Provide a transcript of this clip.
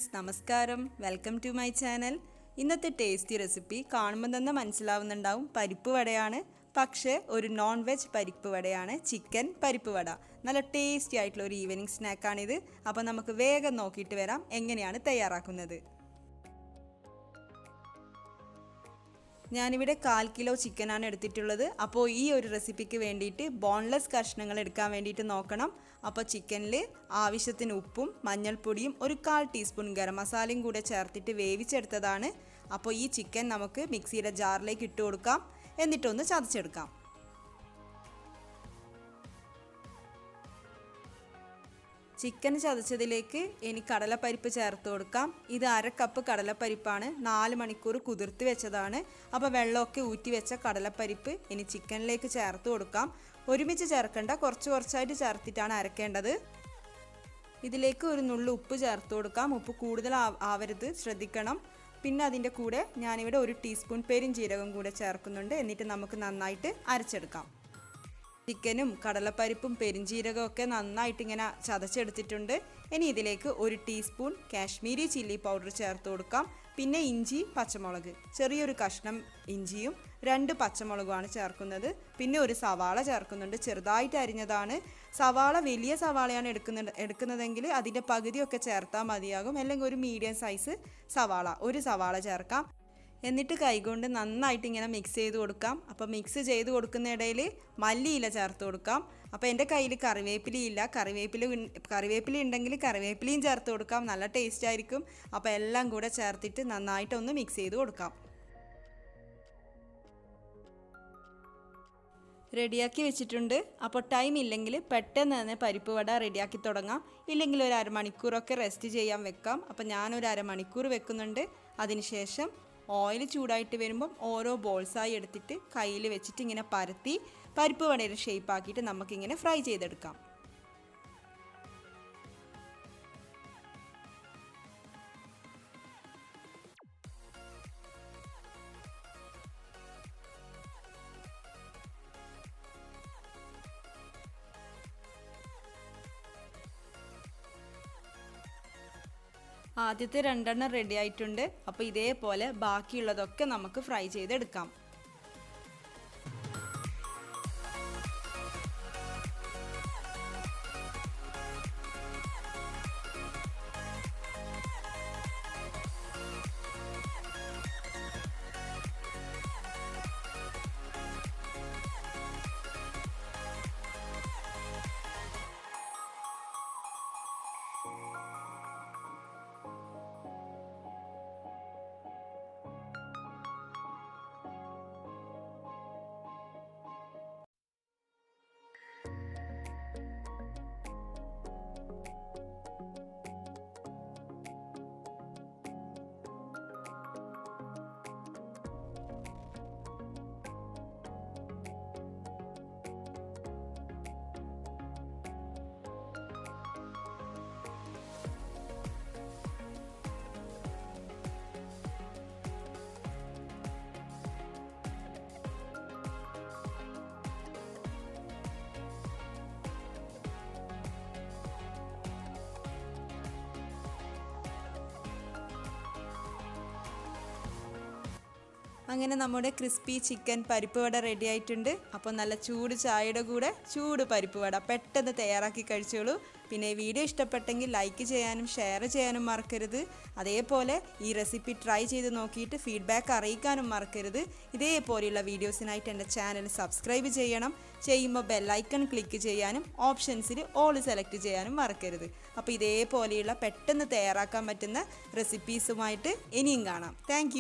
Friends, നമസ്കാരം. Welcome to my channel. ഇന്നത്തെ tasty recipe കാണുമ്പോൾ തന്നെ മനസ്സിലാവുന്നുണ്ടാവും, പരിപ്പ് വടയാണ്. പക്ഷേ ഒരു നോൺ വെജ് പരിപ്പ് വടയാണ്, ചിക്കൻ പരിപ്പ് വട. നല്ല ടേസ്റ്റി ആയിട്ടുള്ള ഒരു ഈവനിങ് സ്നാക്കാണിത്. അപ്പോൾ നമുക്ക് വേഗം നോക്കിയിട്ട് വരാം എങ്ങനെയാണ് തയ്യാറാക്കുന്നത്. ഞാനിവിടെ 1/4 കിലോ ചിക്കനാണ് എടുത്തിട്ടുള്ളത്. അപ്പോൾ ഈ ഒരു റെസിപ്പിക്ക് വേണ്ടിയിട്ട് ബോൺലെസ് കഷ്ണങ്ങൾ എടുക്കാൻ വേണ്ടിയിട്ട് നോക്കണം. അപ്പോൾ ചിക്കനിൽ ആവശ്യത്തിന് ഉപ്പും മഞ്ഞൾപ്പൊടിയും ഒരു 1/4 ടീസ്പൂൺ ഗരം മസാലയും കൂടെ ചേർത്തിട്ട് വേവിച്ചെടുത്തതാണ്. അപ്പോൾ ഈ ചിക്കൻ നമുക്ക് മിക്സിയുടെ ജാറിലേക്ക് ഇട്ട് കൊടുക്കാം, എന്നിട്ടൊന്ന് ചതച്ചെടുക്കാം. ചിക്കൻ ചതച്ചതിലേക്ക് ഇനി കടലപ്പരിപ്പ് ചേർത്ത് കൊടുക്കാം. ഇത് 1/2 കപ്പ് കടലപ്പരിപ്പാണ്, 4 മണിക്കൂർ കുതിർത്ത് വെച്ചതാണ്. അപ്പോൾ വെള്ളമൊക്കെ ഊറ്റി വെച്ച കടലപ്പരിപ്പ് ഇനി ചിക്കനിലേക്ക് ചേർത്ത് കൊടുക്കാം. ഒരുമിച്ച് ചേർക്കേണ്ട, കുറച്ചായിട്ട് ചേർത്തിട്ടാണ് അരക്കേണ്ടത്. ഇതിലേക്ക് ഒരു നുള്ളു ഉപ്പ് ചേർത്ത് കൊടുക്കാം. ഉപ്പ് കൂടുതൽ ആവരുത്, ശ്രദ്ധിക്കണം. പിന്നെ അതിൻ്റെ കൂടെ ഞാനിവിടെ 1 ടീസ്പൂൺ പെരുംജീരകം കൂടെ ചേർക്കുന്നുണ്ട്. എന്നിട്ട് നമുക്ക് നന്നായിട്ട് അരച്ചെടുക്കാം. ചിക്കനും കടലപ്പരിപ്പും പെരുംജീരകവും ഒക്കെ നന്നായിട്ട് ഇങ്ങനെ ചതച്ചെടുത്തിട്ടുണ്ട്. ഇനി ഇതിലേക്ക് 1 ടീസ്പൂൺ കാശ്മീരി ചില്ലി പൗഡർ ചേർത്ത് കൊടുക്കാം. പിന്നെ ഇഞ്ചി, പച്ചമുളക്, ചെറിയൊരു കഷ്ണം ഇഞ്ചിയും 2 പച്ചമുളകുമാണ് ചേർക്കുന്നത്. പിന്നെ ഒരു സവാള ചേർക്കുന്നുണ്ട്, ചെറുതായിട്ട് അരിഞ്ഞതാണ്. സവാള വലിയ സവാളയാണ് എടുക്കുന്നതെങ്കിൽ അതിൻ്റെ പകുതിയൊക്കെ ചേർത്താൽ മതിയാകും. അല്ലെങ്കിൽ ഒരു മീഡിയം സൈസ് സവാള, ഒരു സവാള ചേർക്കാം. എന്നിട്ട് കൈകൊണ്ട് നന്നായിട്ട് ഇങ്ങനെ മിക്സ് ചെയ്ത് കൊടുക്കാം. അപ്പോൾ മിക്സ് ചെയ്ത് കൊടുക്കുന്ന ഇടയിൽ മല്ലിയില ചേർത്ത് കൊടുക്കാം. അപ്പോൾ എൻ്റെ കയ്യിൽ കറിവേപ്പിലയില്ല, കറിവേപ്പില ഉണ്ടെങ്കിൽ കറിവേപ്പിലയും ചേർത്ത് കൊടുക്കാം, നല്ല ടേസ്റ്റ് ആയിരിക്കും. അപ്പോൾ എല്ലാം കൂടെ ചേർത്തിട്ട് നന്നായിട്ടൊന്ന് മിക്സ് ചെയ്ത് കൊടുക്കാം. റെഡിയാക്കി വെച്ചിട്ടുണ്ട്. അപ്പോൾ ടൈം ഇല്ലെങ്കിൽ പെട്ടെന്ന് തന്നെ പരിപ്പ് വട റെഡിയാക്കി തുടങ്ങാം. ഇല്ലെങ്കിൽ ഒരു അരമണിക്കൂറൊക്കെ റെസ്റ്റ് ചെയ്യാൻ വെക്കാം. അപ്പോൾ ഞാനൊരു അരമണിക്കൂർ വെക്കുന്നുണ്ട്. അതിനുശേഷം ഓയിൽ ചൂടായിട്ട് വരുമ്പം ഓരോ ബോൾസായി എടുത്തിട്ട് കയ്യിൽ വെച്ചിട്ട് ഇങ്ങനെ പരത്തി പരിപ്പ് വടയുടെ ഷേപ്പ് ആക്കിയിട്ട് നമുക്കിങ്ങനെ ഫ്രൈ ചെയ്തെടുക്കാം. ആദ്യത്തെ 2 റെഡി ആയിട്ടുണ്ട്. അപ്പോൾ ഇതേപോലെ ബാക്കിയുള്ളതൊക്കെ നമുക്ക് ഫ്രൈ ചെയ്തെടുക്കാം. അങ്ങനെ നമ്മുടെ ക്രിസ്പി ചിക്കൻ പരിപ്പ് വട റെഡി ആയിട്ടുണ്ട്. അപ്പോൾ നല്ല ചൂട് ചായയുടെ കൂടെ ചൂട് പരിപ്പ് വട പെട്ടെന്ന് തയ്യാറാക്കി കഴിച്ചോളൂ. പിന്നെ ഈ വീഡിയോ ഇഷ്ടപ്പെട്ടെങ്കിൽ ലൈക്ക് ചെയ്യാനും ഷെയർ ചെയ്യാനും മറക്കരുത്. അതേപോലെ ഈ റെസിപ്പി ട്രൈ ചെയ്ത് നോക്കിയിട്ട് ഫീഡ്ബാക്ക് അറിയിക്കാനും മറക്കരുത്. ഇതേപോലെയുള്ള വീഡിയോസിനായിട്ട് എൻ്റെ ചാനൽ സബ്സ്ക്രൈബ് ചെയ്യണം. ചെയ്യുമ്പോൾ ബെല്ലൈക്കൺ ക്ലിക്ക് ചെയ്യാനും ഓപ്ഷൻസിൽ ഓൾ സെലക്ട് ചെയ്യാനും മറക്കരുത്. അപ്പോൾ ഇതേപോലെയുള്ള പെട്ടെന്ന് തയ്യാറാക്കാൻ പറ്റുന്ന റെസിപ്പീസുമായിട്ട് ഇനിയും കാണാം. താങ്ക്